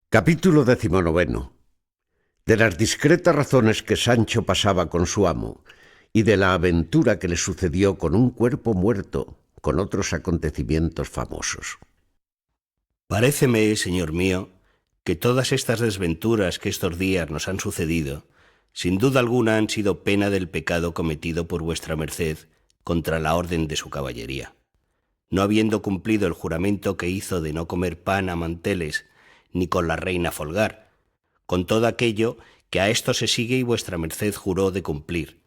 Capítulo 19. De las discretas razones que Sancho pasaba con su amo, y de la aventura que le sucedió con un cuerpo muerto, con otros acontecimientos famosos. Paréceme, señor mío, que todas estas desventuras que estos días nos han sucedido, sin duda alguna han sido pena del pecado cometido por vuestra merced contra la orden de su caballería, no habiendo cumplido el juramento que hizo de no comer pan a manteles, ni con la reina folgar, con todo aquello que a esto se sigue y vuestra merced juró de cumplir,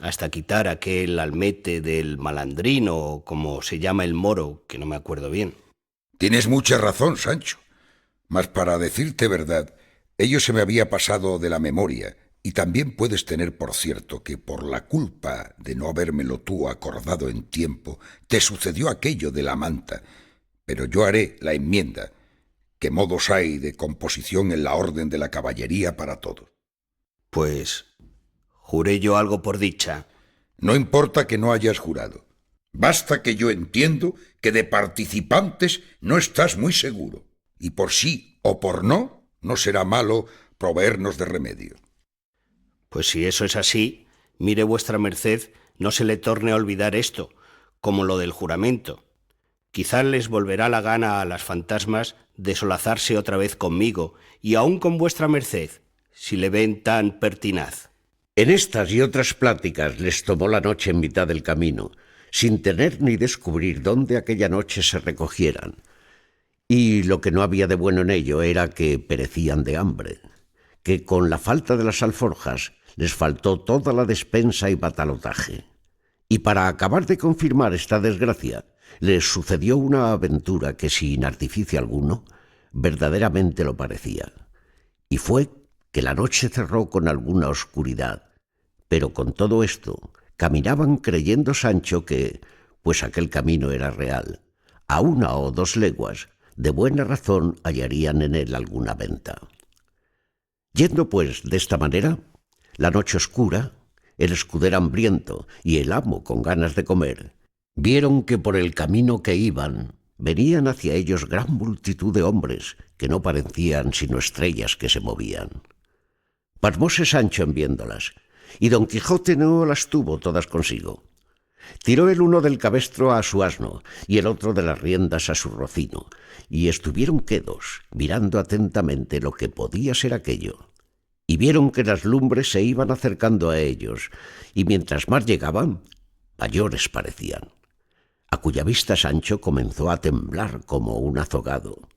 hasta quitar aquel almete del malandrino, o como se llama el moro, que no me acuerdo bien. Tienes mucha razón, Sancho. Mas para decirte verdad, ello se me había pasado de la memoria, y también puedes tener por cierto que por la culpa de no habérmelo tú acordado en tiempo, te sucedió aquello de la manta. Pero yo haré la enmienda, que modos hay de composición en la orden de la caballería para todos. Pues juré yo algo por dicha. No importa que no hayas jurado. Basta que yo entiendo que de participantes no estás muy seguro, y por sí o por no, no será malo proveernos de remedio. Pues si eso es así, mire vuestra merced, no se le torne a olvidar esto, como lo del juramento. Quizá les volverá la gana a las fantasmas de solazarse otra vez conmigo, y aun con vuestra merced, si le ven tan pertinaz. En estas y otras pláticas les tomó la noche en mitad del camino, sin tener ni descubrir dónde aquella noche se recogieran. Y lo que no había de bueno en ello era que perecían de hambre, que con la falta de las alforjas les faltó toda la despensa y batalotaje. Y para acabar de confirmar esta desgracia, les sucedió una aventura que sin artificio alguno, verdaderamente lo parecía. Y fue que la noche cerró con alguna oscuridad, pero con todo esto caminaban creyendo Sancho que, pues aquel camino era real, a 1 o 2 leguas, de buena razón hallarían en él alguna venta. Yendo pues de esta manera, la noche oscura, el escudero hambriento y el amo con ganas de comer, vieron que por el camino que iban venían hacia ellos gran multitud de hombres que no parecían sino estrellas que se movían. Pasmóse Sancho en viéndolas, y Don Quijote no las tuvo todas consigo. Tiró el uno del cabestro a su asno y el otro de las riendas a su rocino, y estuvieron quedos, mirando atentamente lo que podía ser aquello. Y vieron que las lumbres se iban acercando a ellos, y mientras más llegaban, mayores parecían, a cuya vista Sancho comenzó a temblar como un azogado.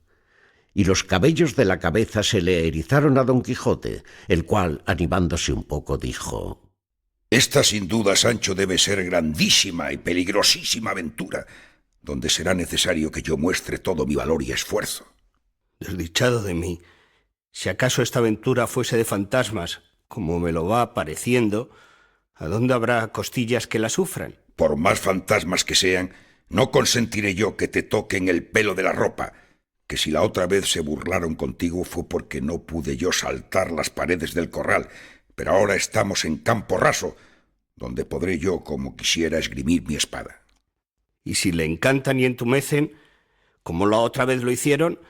Y los cabellos de la cabeza se le erizaron a Don Quijote, el cual, animándose un poco, dijo: Esta sin duda, Sancho, debe ser grandísima y peligrosísima aventura, donde será necesario que yo muestre todo mi valor y esfuerzo. Desdichado de mí, si acaso esta aventura fuese de fantasmas, como me lo va pareciendo, ¿a dónde habrá costillas que la sufran? Por más fantasmas que sean, no consentiré yo que te toquen el pelo de la ropa, que si la otra vez se burlaron contigo fue porque no pude yo saltar las paredes del corral, pero ahora estamos en campo raso, donde podré yo, como quisiera, esgrimir mi espada. Y si le encantan y entumecen, como la otra vez lo hicieron,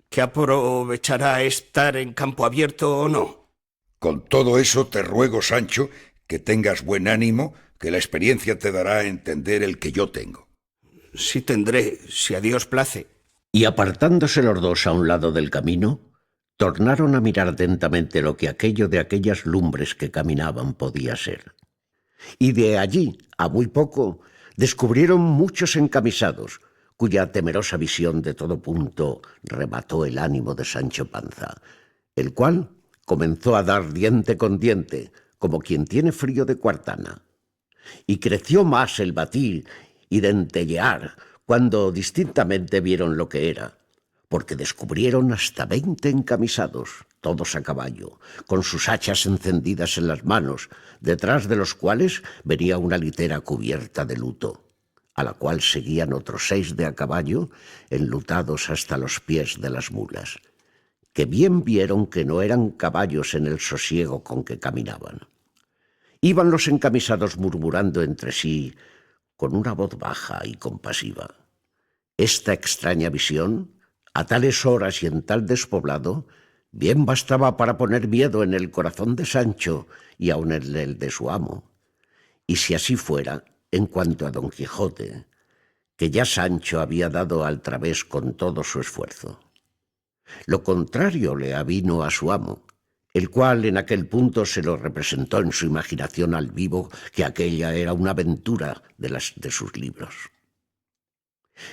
¿qué aprovechará estar en campo abierto o no? Con todo eso te ruego, Sancho, que tengas buen ánimo, que la experiencia te dará a entender el que yo tengo. Sí tendré, si a Dios place. Y apartándose los dos a un lado del camino, tornaron a mirar atentamente lo que aquello de aquellas lumbres que caminaban podía ser. Y de allí, a muy poco, descubrieron muchos encamisados, cuya temerosa visión de todo punto remató el ánimo de Sancho Panza, el cual comenzó a dar diente con diente, como quien tiene frío de cuartana. Y creció más el batir y dentellear cuando distintamente vieron lo que era, porque descubrieron hasta 20 encamisados, todos a caballo, con sus hachas encendidas en las manos, detrás de los cuales venía una litera cubierta de luto, a la cual seguían otros 6 de a caballo, enlutados hasta los pies de las mulas, que bien vieron que no eran caballos en el sosiego con que caminaban. Iban los encamisados murmurando entre sí, con una voz baja y compasiva: esta extraña visión a tales horas y en tal despoblado, bien bastaba para poner miedo en el corazón de Sancho y aun en el de su amo. Y si así fuera, en cuanto a Don Quijote, que ya Sancho había dado al través con todo su esfuerzo. Lo contrario le avino a su amo, el cual en aquel punto se lo representó en su imaginación al vivo que aquella era una aventura de sus libros.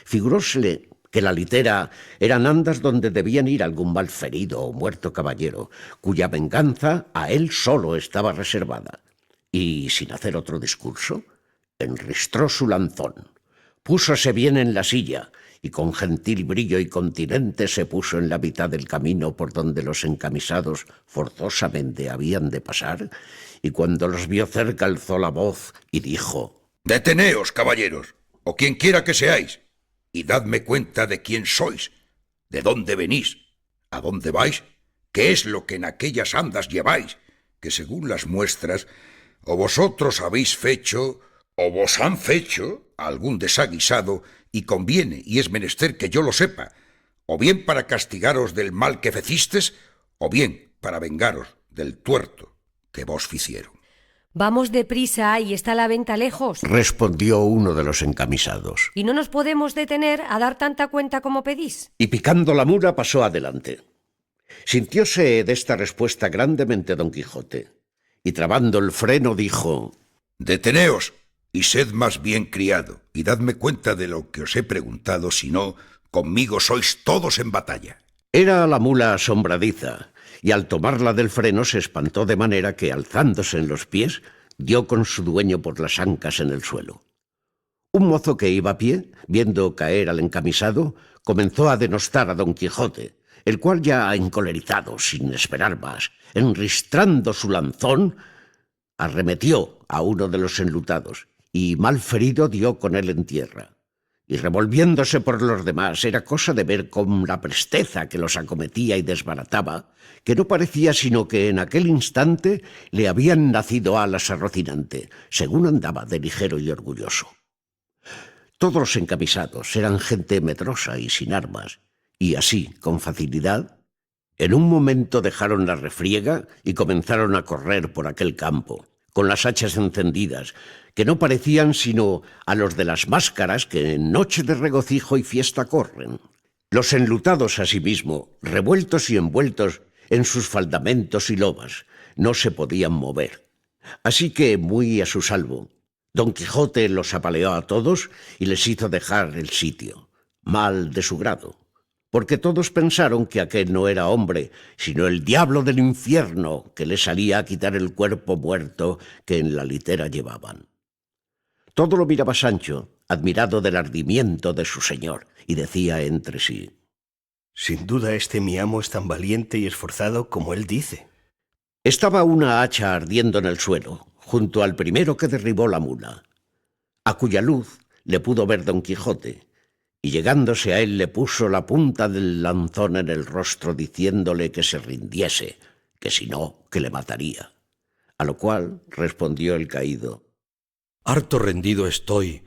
Figurósele que la litera eran andas donde debían ir algún malferido o muerto caballero, cuya venganza a él solo estaba reservada, y, sin hacer otro discurso, enristró su lanzón, púsose bien en la silla, y con gentil brillo y continente se puso en la mitad del camino por donde los encamisados forzosamente habían de pasar, y cuando los vio cerca alzó la voz y dijo: «Deteneos, caballeros, o quien quiera que seáis, y dadme cuenta de quién sois, de dónde venís, a dónde vais, qué es lo que en aquellas andas lleváis, que según las muestras, o vosotros habéis fecho, o vos han fecho algún desaguisado, y conviene y es menester que yo lo sepa, o bien para castigaros del mal que fecistes, o bien para vengaros del tuerto que vos ficieron». Vamos deprisa y está la venta lejos. Respondió uno de los encamisados. Y no nos podemos detener a dar tanta cuenta como pedís. Y picando la mula pasó adelante. Sintióse de esta respuesta grandemente Don Quijote, y trabando el freno dijo: «Deteneos, y sed más bien criado, y dadme cuenta de lo que os he preguntado, si no, conmigo sois todos en batalla». Era la mula asombradiza, y al tomarla del freno se espantó de manera que, alzándose en los pies, dio con su dueño por las ancas en el suelo. Un mozo que iba a pie, viendo caer al encamisado, comenzó a denostar a Don Quijote, el cual, ya encolerizado, sin esperar más, enristrando su lanzón, arremetió a uno de los enlutados, y mal ferido dio con él en tierra. Y revolviéndose por los demás, era cosa de ver con la presteza que los acometía y desbarataba, que no parecía sino que en aquel instante le habían nacido alas a Rocinante, según andaba de ligero y orgulloso. Todos los encamisados eran gente medrosa y sin armas, y así, con facilidad, en un momento dejaron la refriega y comenzaron a correr por aquel campo, con las hachas encendidas, que no parecían sino a los de las máscaras que en noche de regocijo y fiesta corren. Los enlutados asimismo, revueltos y envueltos en sus faldamentos y lobas, no se podían mover. Así que, muy a su salvo, Don Quijote los apaleó a todos y les hizo dejar el sitio, mal de su grado, porque todos pensaron que aquel no era hombre, sino el diablo del infierno que le salía a quitar el cuerpo muerto que en la litera llevaban. Todo lo miraba Sancho, admirado del ardimiento de su señor, y decía entre sí: «Sin duda este mi amo es tan valiente y esforzado como él dice». Estaba una hacha ardiendo en el suelo, junto al primero que derribó la mula, a cuya luz le pudo ver Don Quijote, y llegándose a él le puso la punta del lanzón en el rostro, diciéndole que se rindiese, que si no, que le mataría. A lo cual respondió el caído: «Harto rendido estoy,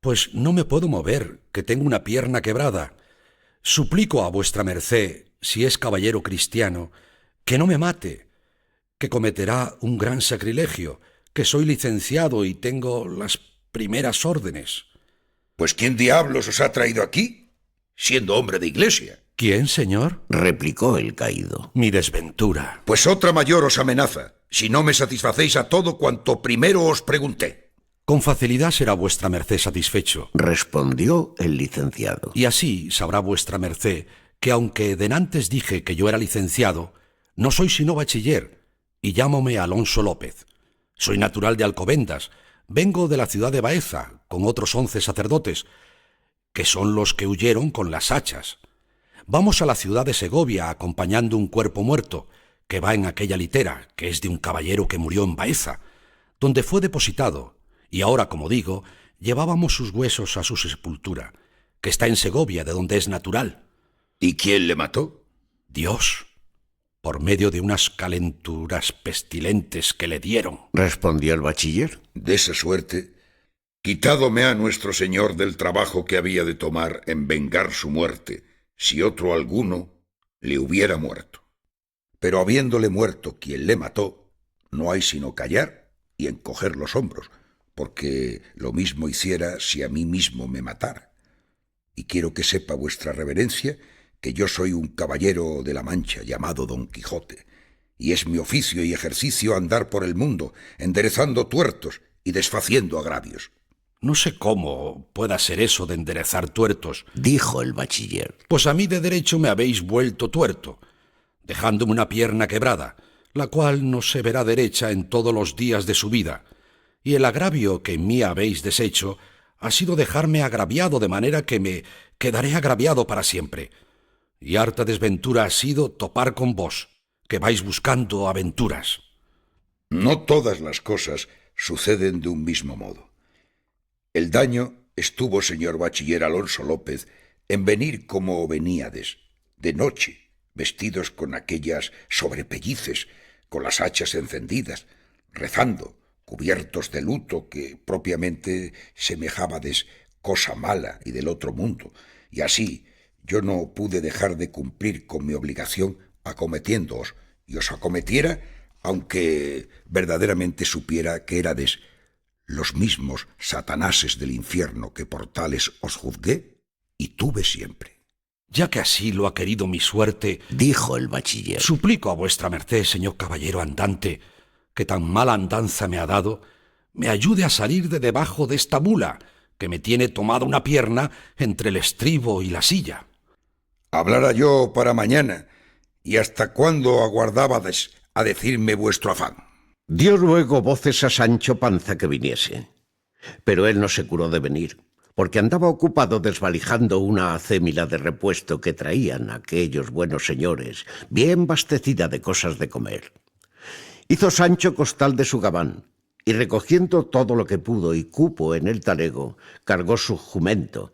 pues no me puedo mover, que tengo una pierna quebrada. Suplico a vuestra merced, si es caballero cristiano, que no me mate, que cometerá un gran sacrilegio, que soy licenciado y tengo las primeras órdenes». «Pues ¿quién diablos os ha traído aquí, siendo hombre de iglesia?» «¿Quién, señor?», replicó el caído. «Mi desventura». «Pues otra mayor os amenaza, si no me satisfacéis a todo cuanto primero os pregunté». «Con facilidad será vuestra merced satisfecho», respondió el licenciado. «y así sabrá vuestra merced que aunque denantes dije que yo era licenciado, no soy sino bachiller, y llámome Alonso López. Soy natural de Alcobendas, vengo de la ciudad de Baeza, con otros 11 sacerdotes, que son los que huyeron con las hachas. Vamos a la ciudad de Segovia acompañando un cuerpo muerto, que va en aquella litera, que es de un caballero que murió en Baeza, donde fue depositado, y ahora, como digo, llevábamos sus huesos a su sepultura, que está en Segovia, de donde es natural». «¿Y quién le mató?» «Dios, por medio de unas calenturas pestilentes que le dieron», respondió el bachiller. «De esa suerte, quitádome a nuestro señor del trabajo que había de tomar en vengar su muerte, si otro alguno le hubiera muerto. Pero habiéndole muerto quien le mató, no hay sino callar y encoger los hombros, porque lo mismo hiciera si a mí mismo me matara. Y quiero que sepa vuestra reverencia que yo soy un caballero de la Mancha llamado Don Quijote, y es mi oficio y ejercicio andar por el mundo, enderezando tuertos y desfaciendo agravios. No sé cómo pueda ser eso de enderezar tuertos, dijo el bachiller. pues a mí de derecho me habéis vuelto tuerto, dejándome una pierna quebrada, la cual no se verá derecha en todos los días de su vida, y el agravio que en mí habéis deshecho ha sido dejarme agraviado, de manera que me quedaré agraviado para siempre. Y harta desventura ha sido topar con vos, que vais buscando aventuras. No todas las cosas suceden de un mismo modo. El daño estuvo, señor bachiller Alonso López, en venir como veníades, de noche, vestidos con aquellas sobrepellices, con las hachas encendidas, rezando, cubiertos de luto que propiamente semejábades cosa mala y del otro mundo, y así yo no pude dejar de cumplir con mi obligación acometiéndoos, y os acometiera, aunque verdaderamente supiera que érades los mismos satanases del infierno que por tales os juzgué y tuve siempre. Ya que así lo ha querido mi suerte, dijo el bachiller, suplico a vuestra merced, señor caballero andante, que tan mala andanza me ha dado, me ayude a salir de debajo de esta mula, que me tiene tomada una pierna entre el estribo y la silla. Hablara yo para mañana, y hasta cuándo aguardábades a decirme vuestro afán. Dio luego voces a Sancho Panza que viniese, pero él no se curó de venir, porque andaba ocupado desvalijando una acémila de repuesto que traían aquellos buenos señores, bien bastecida de cosas de comer. Hizo Sancho costal de su gabán, y recogiendo todo lo que pudo y cupo en el talego, cargó su jumento,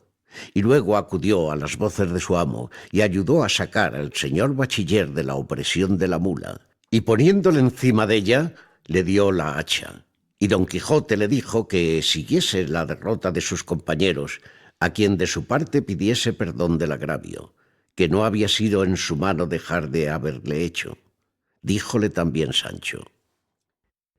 y luego acudió a las voces de su amo y ayudó a sacar al señor bachiller de la opresión de la mula, y poniéndole encima de ella, le dio la hacha. Y Don Quijote le dijo que siguiese la derrota de sus compañeros, a quien de su parte pidiese perdón del agravio, que no había sido en su mano dejar de haberle hecho. Díjole también Sancho: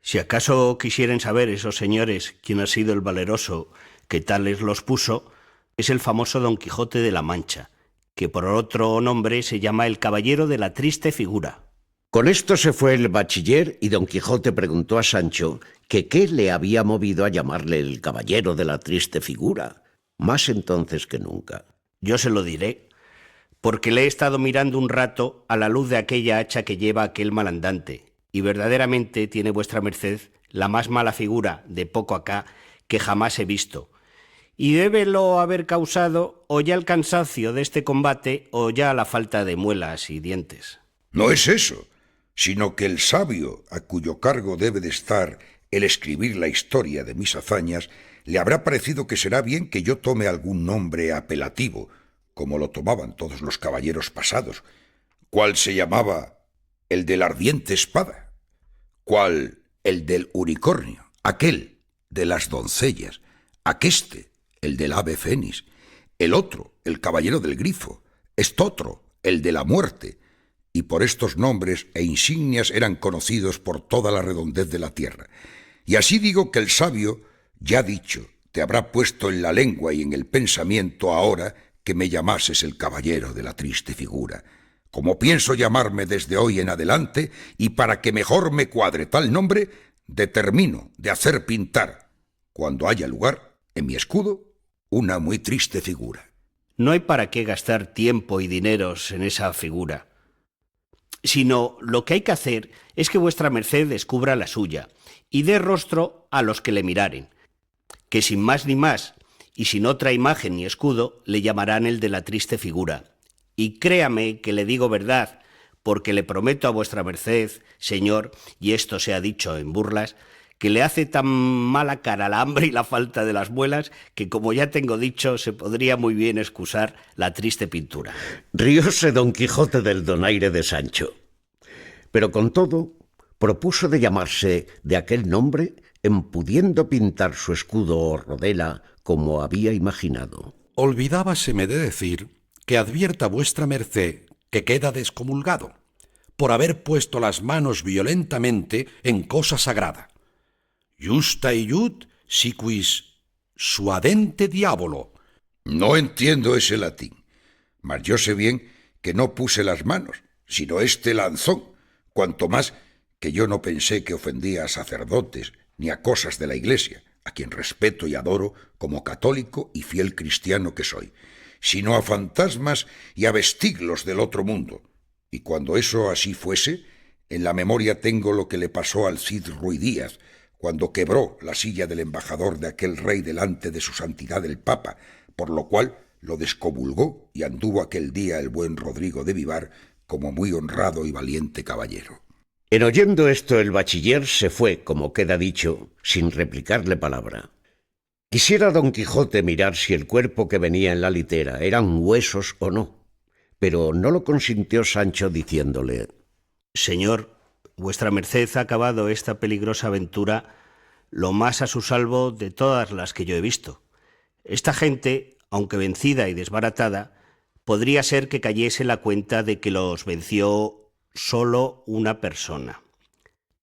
Si acaso quisieren saber esos señores quién ha sido el valeroso que tales los puso, es el famoso Don Quijote de la Mancha, que por otro nombre se llama el Caballero de la Triste Figura. Con esto se fue el bachiller y Don Quijote preguntó a Sancho que qué le había movido a llamarle el Caballero de la Triste Figura, más entonces que nunca. Yo se lo diré, porque le he estado mirando un rato a la luz de aquella hacha que lleva aquel malandante, y verdaderamente tiene vuestra merced la más mala figura de poco acá que jamás he visto, y débelo haber causado o ya el cansancio de este combate o ya la falta de muelas y dientes. No es eso, sino que el sabio, a cuyo cargo debe de estar el escribir la historia de mis hazañas, le habrá parecido que será bien que yo tome algún nombre apelativo, como lo tomaban todos los caballeros pasados, cuál se llamaba el de la ardiente espada, cuál el del unicornio, aquel de las doncellas, aqueste el del ave fénix, el otro el caballero del grifo, estotro el de la muerte, y por estos nombres e insignias eran conocidos por toda la redondez de la tierra. Y así digo que el sabio, ya dicho, te habrá puesto en la lengua y en el pensamiento ahora que me llamases el Caballero de la Triste Figura, como pienso llamarme desde hoy en adelante, y para que mejor me cuadre tal nombre, determino de hacer pintar, cuando haya lugar, en mi escudo, una muy triste figura. No hay para qué gastar tiempo y dineros en esa figura, sino lo que hay que hacer es que vuestra merced descubra la suya y dé rostro a los que le miraren, que sin más ni más y sin otra imagen ni escudo le llamarán el de la triste figura. Y créame que le digo verdad, porque le prometo a vuestra merced, señor, y esto se ha dicho en burlas, que le hace tan mala cara la hambre y la falta de las muelas que, como ya tengo dicho, se podría muy bien excusar la triste pintura. Rióse Don Quijote del donaire de Sancho, pero con todo propuso de llamarse de aquel nombre en pudiendo pintar su escudo o rodela como había imaginado. Olvidábaseme de decir que advierta vuestra merced que queda descomulgado, por haber puesto las manos violentamente en cosa sagrada. Justa iud siquis suadente diabolo. No entiendo ese latín, mas yo sé bien que no puse las manos, sino este lanzón, cuanto más que yo no pensé que ofendía a sacerdotes ni a cosas de la Iglesia, a quien respeto y adoro como católico y fiel cristiano que soy, sino a fantasmas y a vestiglos del otro mundo. Y cuando eso así fuese, en la memoria tengo lo que le pasó al Cid Ruy Díaz, cuando quebró la silla del embajador de aquel rey delante de su santidad el Papa, por lo cual lo descomulgó y anduvo aquel día el buen Rodrigo de Vivar como muy honrado y valiente caballero. En oyendo esto el bachiller se fue, como queda dicho, sin replicarle palabra. Quisiera don Quijote mirar si el cuerpo que venía en la litera eran huesos o no, pero no lo consintió Sancho diciéndole: Señor, vuestra merced ha acabado esta peligrosa aventura lo más a su salvo de todas las que yo he visto. Esta gente, aunque vencida y desbaratada, podría ser que cayese la cuenta de que los venció solo una persona.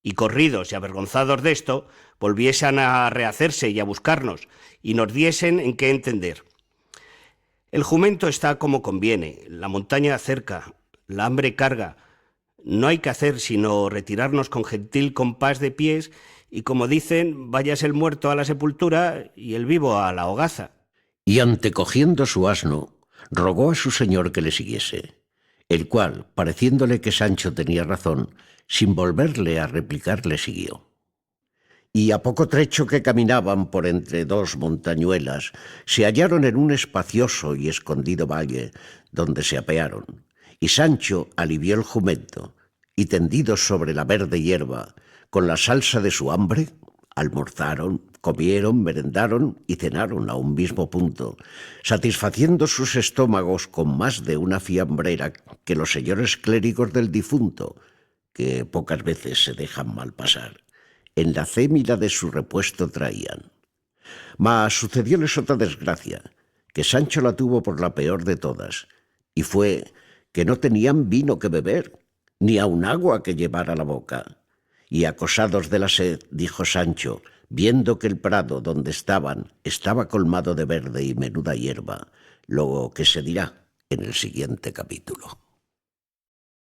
Y corridos y avergonzados de esto, volviesen a rehacerse y a buscarnos, y nos diesen en qué entender. El jumento está como conviene, la montaña cerca, la hambre carga. No hay que hacer sino retirarnos con gentil compás de pies, y como dicen, váyase el muerto a la sepultura y el vivo a la hogaza. Y antecogiendo su asno, rogó a su señor que le siguiese, el cual, pareciéndole que Sancho tenía razón, sin volverle a replicar, le siguió. Y a poco trecho que caminaban por entre dos montañuelas, se hallaron en un espacioso y escondido valle, donde se apearon, y Sancho alivió el jumento, y tendidos sobre la verde hierba, con la salsa de su hambre, almorzaron, comieron, merendaron y cenaron a un mismo punto, satisfaciendo sus estómagos con más de una fiambrera que los señores clérigos del difunto, que pocas veces se dejan mal pasar, en la cémila de su repuesto traían. Mas sucedióles otra desgracia, que Sancho la tuvo por la peor de todas, y fue que no tenían vino que beber, ni aun agua que llevar a la boca. Y acosados de la sed, dijo Sancho, viendo que el prado donde estaban estaba colmado de verde y menuda hierba, lo que se dirá en el siguiente capítulo.